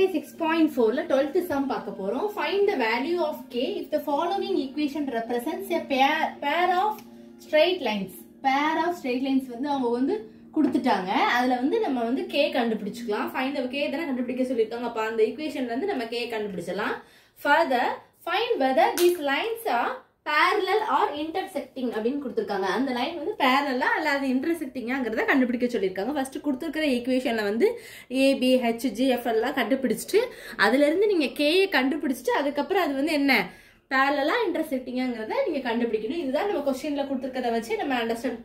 exercise 6.4 12th sum பார்க்க போறோம். Find the value of k if the following equation represents a pair of straight lines. Pair of straight lines வந்து அவங்க வந்து கொடுத்துட்டாங்க. அதுல வந்து நம்ம வந்து k கண்டுபிடிச்சுக்கலாம். Find the k தான கண்டுபிடிக்க சொல்லிருக்காங்க. அப்ப அந்த ஈக்குவேஷன்ல இருந்து நம்ம k கண்டுபிடிச்சலாம். Further, find whether these lines are parallel or intersecting அப்படினு கொடுத்திருக்காங்க. அந்த லைன் வந்து parallel அல்லது intersectingங்கறத கண்டுபிடிக்க சொல்லிருக்காங்க. ஃபர்ஸ்ட் கொடுத்திருக்கிற ஈக்குவேஷன்ல வந்து a b h g f எல்லாம் கண்டுபிடிச்சிட்டு அதில இருந்து நீங்க k கண்டுபிடிச்சிட்டு அதுக்கு அப்புறம் அது வந்து என்ன parallel ஆ intersectingங்கறத நீங்க கண்டுபிடிக்கணும். இதுதான் நம்ம क्वेश्चनல கொடுத்திருக்கத வச்சு நம்ம அண்டர்ஸ்டாண்ட்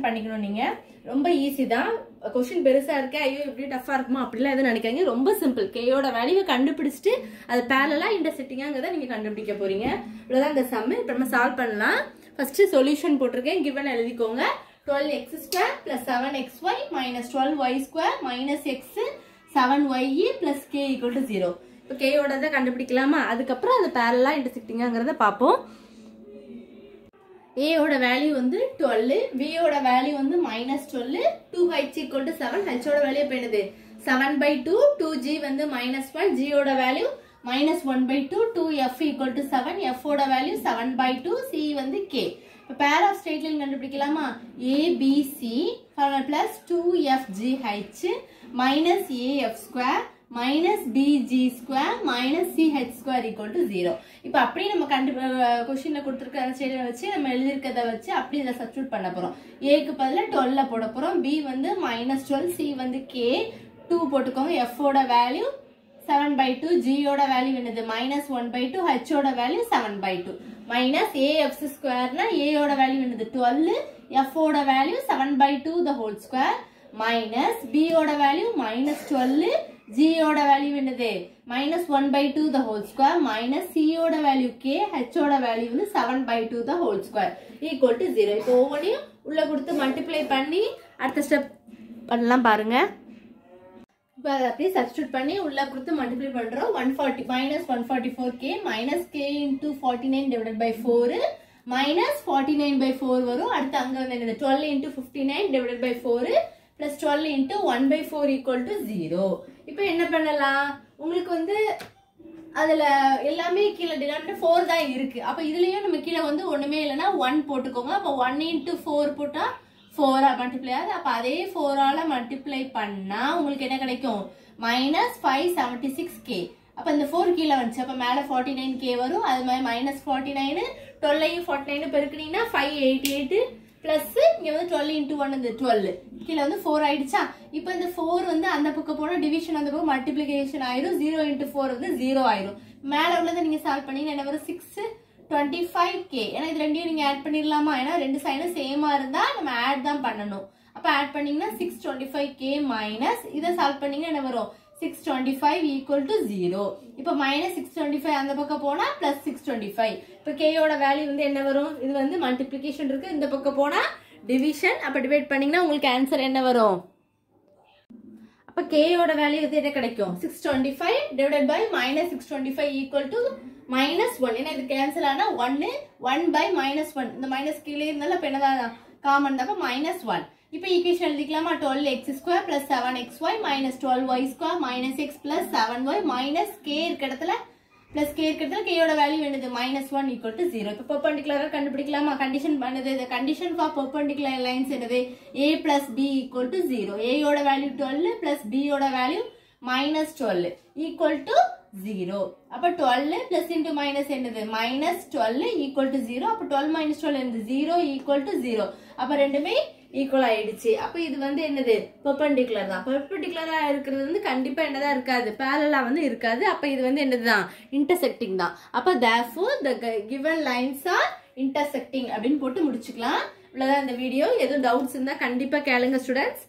பண்ணிக்கணும். நீங்க ரொம்ப ஈஸி தான். क्वेश्चन பெருசா இருக்கு ஐயோ இப்படி டஃபா இருக்குமா அப்படிலாம் எதுவும் நினைக்காதீங்க. ரொம்ப சிம்பிள். k யோட வேல்யூவை கண்டுபிடிச்சிட்டு அது parallel ஆ intersectingங்கறத நீங்க கண்டுபிடிக்க போறீங்க. இவ்வளவுதான் இந்த சம். இப்போ நம்ம சால்வ் பண்ணலாம். ஃபர்ஸ்ட் சொல்யூஷன் போட்டுருக்கேன். given எழுதிக்கோங்க. 12x² + 7xy - 12y² - x 7y plus k = 0. இப்போ k யோடத கண்டுபிடிக்கலாமா? அதுக்கு அப்புறம் அது parallel ஆ intersectingங்கறத பாப்போம். a ஓட வேல்யூ வந்து 12, b ஓட வேல்யூ வந்து -12, 2h = 7, h ஓட வேல்யூ என்னது 7/2, 2g வந்து -1, g ஓட வேல்யூ -1/2, 2f = 7, f ஓட வேல்யூ 7/2, c வந்து k. இப்போ pair of straight line கண்டுபிடிக்கலாமா? abc plus 2fgh -af² -bg² -ch² = 0. இப்போ அப்படியே நம்ம क्वेश्चनல கொடுத்திருக்க ஸ்டேட்மென்ட் வச்சு நம்ம எழுதி இருக்கத வச்சு அப்படியே இத சப்ஸ்டிட்யூட் பண்ண போறோம். a க்கு பதிலா 12 போட போறோம். b வந்து -12, c வந்து k, 2 போட்டுக்கோங்க. f ஓட வேல்யூ 7/2, g ஓட வேல்யூ என்னது -1/2, h ஓட வேல்யூ 7/2 -af² னா a ஓட வேல்யூ என்னது 12, f ஓட value 7/2 the whole square b ஓட வேல்யூ -12, g ஓட வேல்யூ என்னது -1/2 the whole square c ஓட வேல்யூ k, h ஓட வேல்யூ வந்து 7/2 the whole square = 0. இப்போ ஒவ்வொண்ணையும் உள்ள கொடுத்து மல்டிப்ளை பண்ணி அடுத்த ஸ்டெப் பண்ணலாம் பாருங்க. இப்போ அதை அப்படியே சப்ஸ்டிட்யூட் பண்ணி உள்ள கொடுத்து மல்டிப்ளை பண்றோம். 144k k × 49/4 -49/4 வரும். அடுத்து அங்க வந்து என்னது 12 × 59/4 plus 12 into 1/4 = 0. இப்போ என்ன பண்ணலாம்? உங்களுக்கு வந்து அதுல எல்லாமே கீழ டினாமினேட்டர் 4 தான் இருக்கு. அப்ப இதுலயும் நம்ம கீழ வந்து ஒண்ணுமே இல்லனா 1 போட்டுக்கோங்க. அப்ப 1 × 4 போட்டா 4 ஆ மல்டிப்ளை ஆகுது. அப்ப அதே 4 ஆல மல்டிப்ளை பண்ணா உங்களுக்கு என்ன கிடைக்கும்? -576k. அப்ப இந்த 4 கீழ வந்துச்சு. அப்ப மேல 49k வரும். அது மாதிரி -49 12 49 பெருக்குனீங்கன்னா 588 பிளஸ் இங்க வந்து 12 into 1 வந்து 12 கீழ வந்து 4 ஆயிடுச்சா? இப்போ இந்த 4 வந்து அந்த பக்கம் போனா டிவிஷன் அந்த பக்கம் மல்டிப்ளிகேஷன் ஆயிரும். 0 into 4 வந்து 0 ஆயிரும். மேல உள்ளத நீங்க சால்வ் பண்ணீங்கன்னா என்ன வரும்? 625k. ஏன்னா இது ரெண்டையும் நீங்க ஆட் பண்ணிரலாமா? ஏன்னா ரெண்டு சைடும் சேமா இருந்தா நம்ம ஆட் தான் பண்ணனும். அப்ப ஆட் பண்ணீங்கன்னா 625k மைனஸ் இத சால்வ் பண்ணீங்கன்னா என்ன வரும்? 625 = 0. இப்போ -625 அந்த பக்கம் போனா +625. இப்போ k யோட வேல்யூ வந்து என்ன வரும்? இது வந்து மல்டிப்ளிகேஷன் இருக்கு. இந்த பக்கம் போனா டிவிஷன். அப்ப டிவைட் பண்ணீங்கன்னா உங்களுக்கு ஆன்சர் என்ன வரும்? அப்ப k யோட வேல்யூ வந்து என்ன கிடைக்கும்? 625 divided by -625 = -1. ஏன்னா இது கேன்சல் ஆனா 1 இந்த மைனஸ் கீழே இருந்தாலும் அப்ப என்னதான் காமன் தான். -1. இப்போ equation எழுதிக்கலாமா? 12x² + 7xy - 12y² - x + 7y k இருக்க இடத்துல k யோட வேல்யூ என்னது? -1 = 0. இப்போ பெர்பெண்டிகுலரா கண்டுபிடிக்கலாமா? கண்டிஷன் பண்ணுது. the condition for perpendicular lines என்னது? a + b = 0. a யோட வேல்யூ 12 plus b யோட வேல்யூ -12 = 0. அப்ப 12 plus into minus என்னது? -12 = 0. அப்ப 12 - 12 என்னது? 0 = 0. அப்ப ரெண்டுமே ஈக்குவல் ஆயிடுச்சு. அப்ப இது வந்து என்னது? பெர்பெண்டிகுலர் தான். பெர்பெண்டிகுலரா இருக்கிறது வந்து கண்டிப்பா என்னதான் இருக்காது? parallel வந்து இருக்காது. அப்ப இது வந்து என்னதுதான்? intersecting தான். அப்ப therefore the given lines are intersecting அப்படினு போட்டு முடிச்சுக்கலாம். இவ்வளவுதான் இந்த வீடியோ. எதுவும் டவுட்ஸ் இருந்தா கண்டிப்பா கேளுங்க ஸ்டூடண்ட்ஸ்.